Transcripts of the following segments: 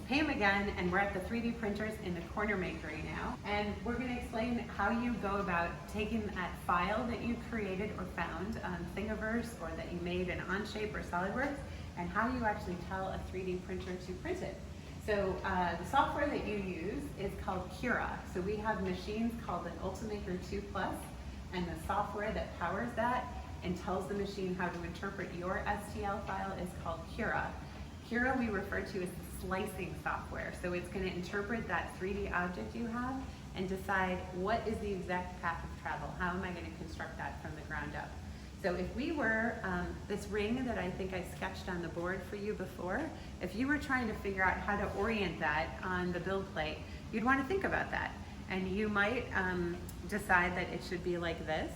Pam again, and we're at the 3D printers in the corner Makery now. And we're going to explain how you go about taking that file that you created or found on Thingiverse or that you made in Onshape or SolidWorks, and how you actually tell a 3D printer to print it. So the software that you use is called Cura. So we have machines called an Ultimaker 2 Plus, and the software that powers that and tells the machine how to interpret your STL file is called Cura. Cura we refer to as the slicing software. So it's going to interpret that 3D object you have and decide what is the exact path of travel. How am I going to construct that from the ground up? So if we were, this ring that I think I sketched on the board for you before, if you were trying to figure out how to orient that on the build plate, you'd want to think about that. And you might decide that it should be like this.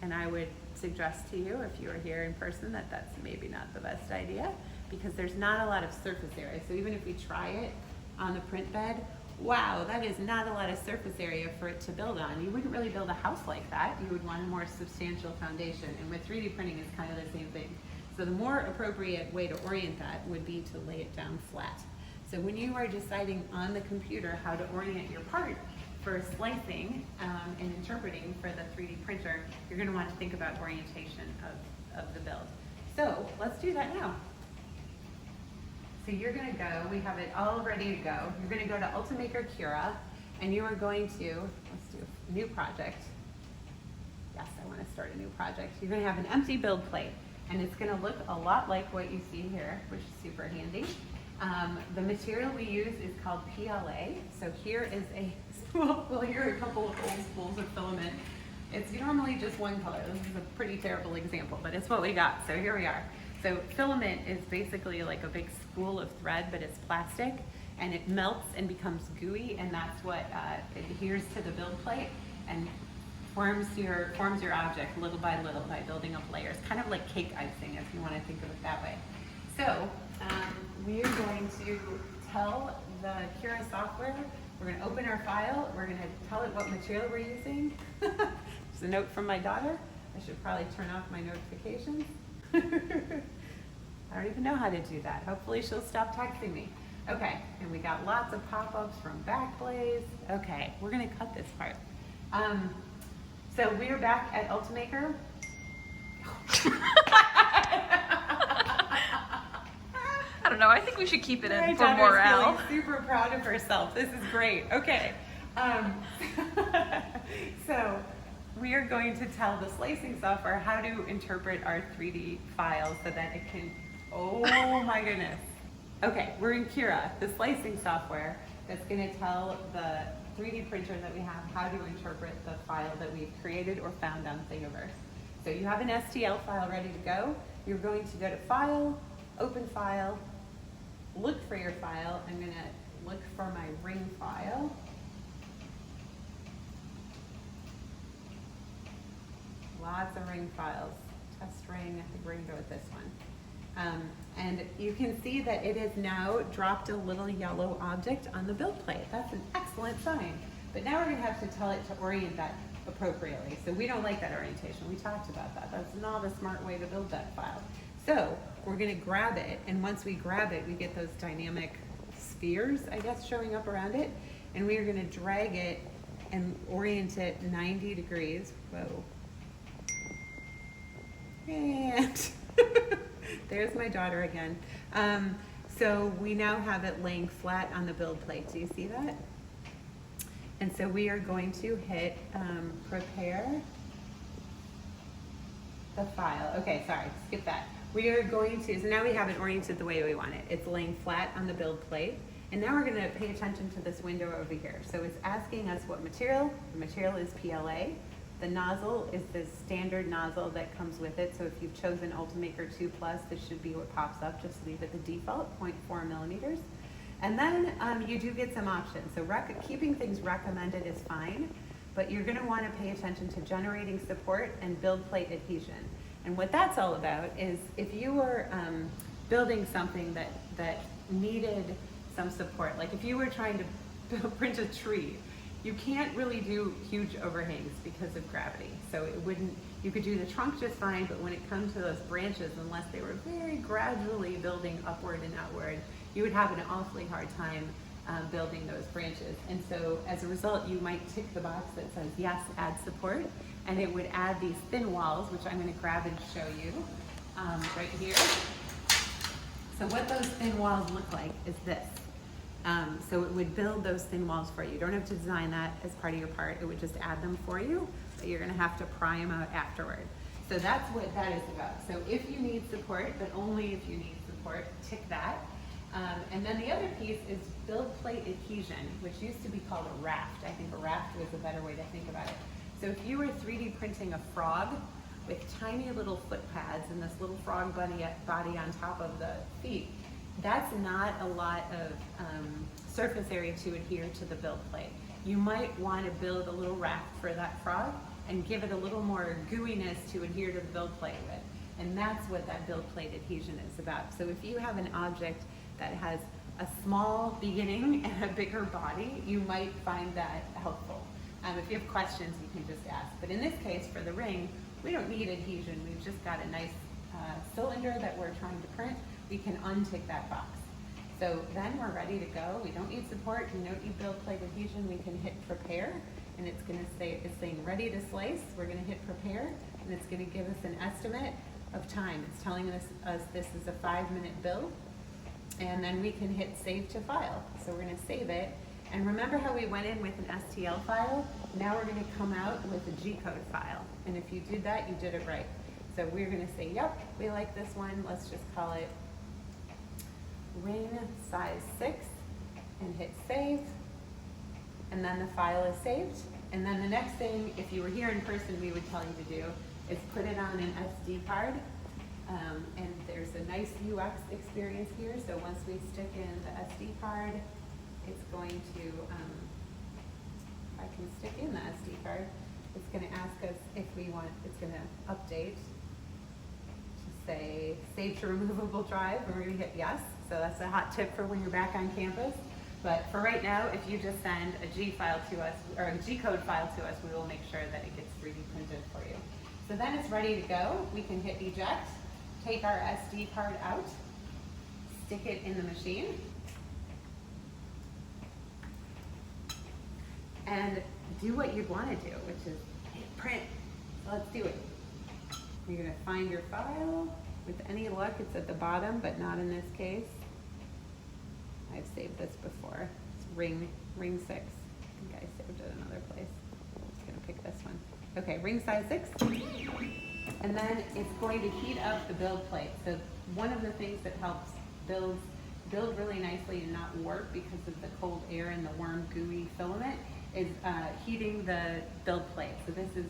And I would suggest to you, if you were here in person, that that's maybe not the best idea, because there's not a lot of surface area. So even if we try it on the print bed, wow, that is not a lot of surface area for it to build on. You wouldn't really build a house like that. You would want a more substantial foundation. And with 3D printing, it's kind of the same thing. So the more appropriate way to orient that would be to lay it down flat. So when you are deciding on the computer how to orient your part for slicing and interpreting for the 3D printer, you're going to want to think about orientation of the build. So let's do that now. So you're going to go, we have it all ready to go. You're going to go to Ultimaker Cura, and you are going to, let's do a new project. Yes, I want to start a new project. You're going to have an empty build plate, and it's going to look a lot like what you see here, which is super handy. The material we use is called PLA. So here is a spool, well, here are a couple of old spools of filament. It's normally just one color. This is a pretty terrible example, but it's what we got. So here we are. So filament is basically like a big spool of thread, but it's plastic, and it melts and becomes gooey, and that's what adheres to the build plate and forms your object little by building up layers, kind of like cake icing if you want to think of it that way. So we are going to tell the Cura software, we're going to open our file, we're going to tell it what material we're using. There's a note from my daughter. I should probably turn off my notifications. I don't even know how to do that. Hopefully she'll stop texting me. Okay, and we got lots of pop-ups from Backblaze. Okay, we're gonna cut this part. So we're back at Ultimaker. I don't know, I think we should keep it in My for daughter's morale. feeling super proud of herself. This is great. Okay. So we are going to tell the slicing software how to interpret our 3D files so that it can, oh my goodness. Okay, we're in Cura, the slicing software that's going to tell the 3D printer that we have how to interpret the file that we've created or found on Thingiverse. So you have an STL file ready to go. You're going to go to File, Open File, look for your file. I'm going to look for my ring file. Lots of ring files. Test ring, I think we're going to go with this one. And you can see that it has now dropped a little yellow object on the build plate. That's an excellent sign. But now we're going to have to tell it to orient that appropriately. So we don't like that orientation. We talked about that. That's not a smart way to build that file. So we're going to grab it, and once we grab it, we get those dynamic spheres, I guess, showing up around it. And we are going to drag it and orient it 90 degrees. Whoa. And there's my daughter again. So we now have it laying flat on the build plate. Do you see that? And so we are going to hit prepare the file. Okay, sorry, skip that. We are going to, so now we have it oriented the way we want it. It's laying flat on the build plate. And now we're going to pay attention to this window over here. So it's asking us what material. The material is PLA. The nozzle is the standard nozzle that comes with it. So if you've chosen Ultimaker 2 Plus, this should be what pops up. Just leave it the default, 0.4 millimeters. And then you do get some options. So keeping things recommended is fine, but you're going to want to pay attention to generating support and build plate adhesion. And what that's all about is if you were building something that needed some support, like if you were trying to print a tree, You can't really do huge overhangs because of gravity. So it wouldn't, you could do the trunk just fine, but when it comes to those branches, unless they were very gradually building upward and outward, you would have an awfully hard time building those branches. And so as a result, you might tick the box that says, yes, add support, and it would add these thin walls, which I'm gonna grab and show you right here. So what those thin walls look like is this. So it would build those thin walls for you. You don't have to design that as part of your part. It would just add them for you, but you're gonna have to pry them out afterward. So that's what that is about. So if you need support, but only if you need support, tick that. And then the other piece is build plate adhesion, which used to be called a raft. I think a raft was a better way to think about it. So if you were 3D printing a frog with tiny little foot pads and this little frog body on top of the feet, that's not a lot of surface area to adhere to the build plate. You might want to build a little raft for that frog and give it a little more gooiness to adhere to the build plate with. And that's what that build plate adhesion is about. So if you have an object that has a small beginning and a bigger body, you might find that helpful. If you have questions, you can just ask. But in this case, for the ring, we don't need adhesion. We've just got a nice cylinder that we're trying to print. We can untick that box. So then we're ready to go. We don't need support. We don't need build plate adhesion. We can hit prepare, and it's going to say, it's saying ready to slice. We're going to hit prepare, and it's going to give us an estimate of time. It's telling us this is a 5-minute build, and then we can hit save to file. So we're going to save it. And remember how we went in with an STL file? Now we're going to come out with a G-code file. And if you did that, you did it right. So we're going to say, yep, we like this one. Let's just call it ring size 6 and hit save. And then the file is saved. And then the next thing, if you were here in person, we would tell you to do is put it on an SD card. And there's a nice UX experience here. So once we stick in the SD card, it's going to, I can stick in the SD card. It's going to ask us if we want, it's going to update to say save to removable drive, and we're going to hit yes. So that's a hot tip for when you're back on campus. But for right now, if you just send a G file to us, or a G-code file to us, we will make sure that it gets 3D printed for you. So then it's ready to go. We can hit eject, take our SD card out, stick it in the machine, and do what you'd want to do, which is hit print. So let's do it. You're going to find your file. With any luck, it's at the bottom, but not in this case. I've saved this before. It's ring 6. I think I saved it another place. I'm just going to pick this one. Okay, ring size 6. And then it's going to heat up the build plate. So one of the things that helps build really nicely and not warp because of the cold air and the warm gooey filament is heating the build plate. So this is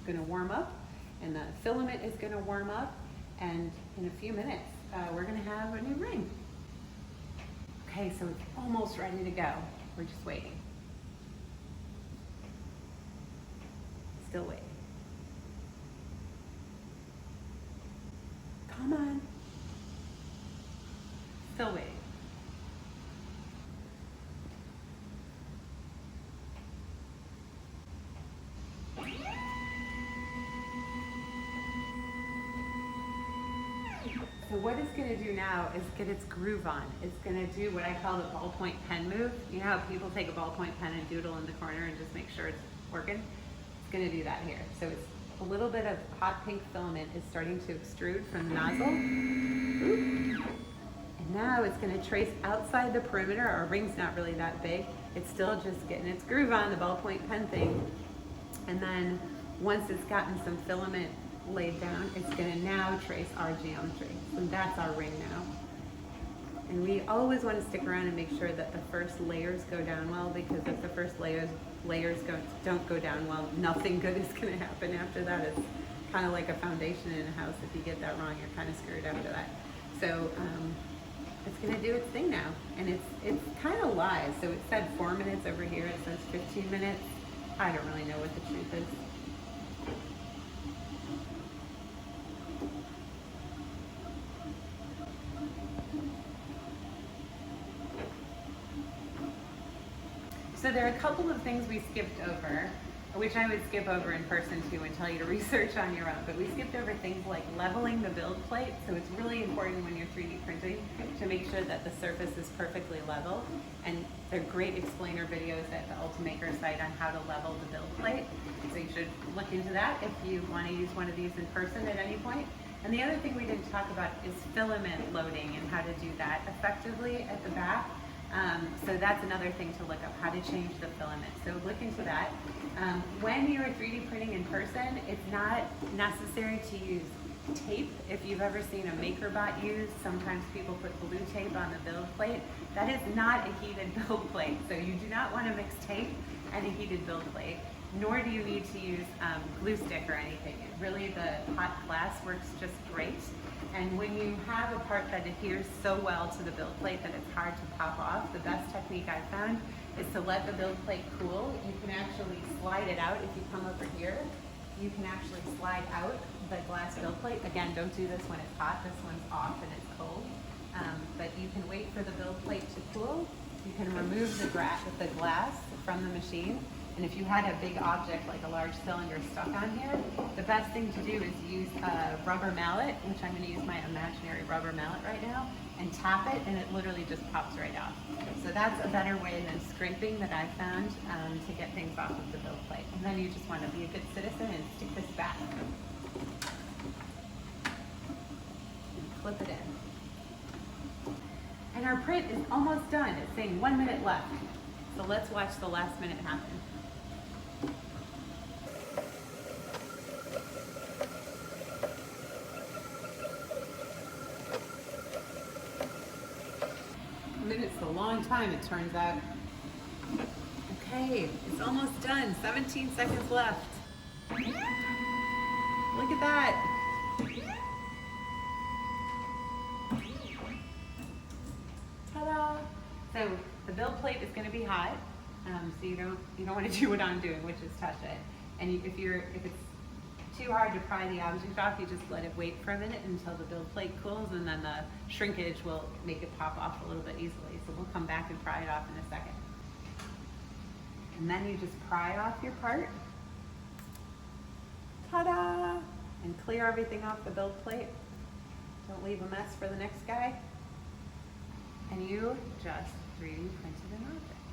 going to warm up, and the filament is going to warm up, and in a few minutes we're going to have a new ring. Okay, so it's almost ready to go. We're just waiting. Still waiting. Come on. Still waiting. So what it's going to do now is get its groove on. It's going to do what I call the ballpoint pen move. You know how people take a ballpoint pen and doodle in the corner and just make sure it's working? It's going to do that here. So it's a little bit of hot pink filament is starting to extrude from the nozzle. Oop. And now it's going to trace outside the perimeter. Our ring's not really that big. It's still just getting its groove on, the ballpoint pen thing. And then once it's gotten some filament laid down, it's going to now trace our geometry. So that's our ring now. And we always want to stick around and make sure that the first layers go down well, because if the first layers don't go down well, nothing good is going to happen after that. It's kind of like a foundation in a house. If you get that wrong, you're kind of screwed after that. So it's going to do its thing now, and it's kind of live. So it said 4 minutes over here. It says 15 minutes. I don't really know what the truth is. So there are a couple of things we skipped over, which I would skip over in person too and tell you to research on your own, but we skipped over things like leveling the build plate. So it's really important when you're 3D printing to make sure that the surface is perfectly level. And there are great explainer videos at the Ultimaker site on how to level the build plate. So you should look into that if you want to use one of these in person at any point. And the other thing we didn't talk about is filament loading and how to do that effectively at the back. So that's another thing to look up, how to change the filament. So look into that. When you're 3D printing in person, it's not necessary to use tape. If you've ever seen a MakerBot used, sometimes people put blue tape on the build plate. That is not a heated build plate. So you do not want to mix tape and a heated build plate, nor do you need to use glue stick or anything. Really, the hot glass works just great. And when you have a part that adheres so well to the build plate that it's hard to pop off, the best technique I've found is to let the build plate cool. You can actually slide it out. If you come over here, you can actually slide out the glass build plate. Again, don't do this when it's hot. This one's off and it's cold. But you can wait for the build plate to cool. You can remove the glass from the machine. And if you had a big object like a large cylinder stuck on here, the best thing to do is use a rubber mallet, which I'm going to use my imaginary rubber mallet right now, and tap it, and it literally just pops right off. So that's a better way than scraping that I've found to get things off of the build plate. And then you just want to be a good citizen and stick this back. And clip it in. And our print is almost done. It's saying 1 minute left. So let's watch the last minute happen. A minute's a long time, it turns out. Okay, it's almost done. 17 seconds left. Look at that. Ta-da! So the build plate is going to be hot, so you don't want to do what I'm doing, which is touch it. And if it's too hard to pry the object off, you just let it wait for a minute until the build plate cools, and then the shrinkage will make it pop off a little bit easily. So we'll come back and pry it off in a second. And then you just pry off your part. Ta-da! And clear everything off the build plate. Don't leave a mess for the next guy. And you just 3D printed an object.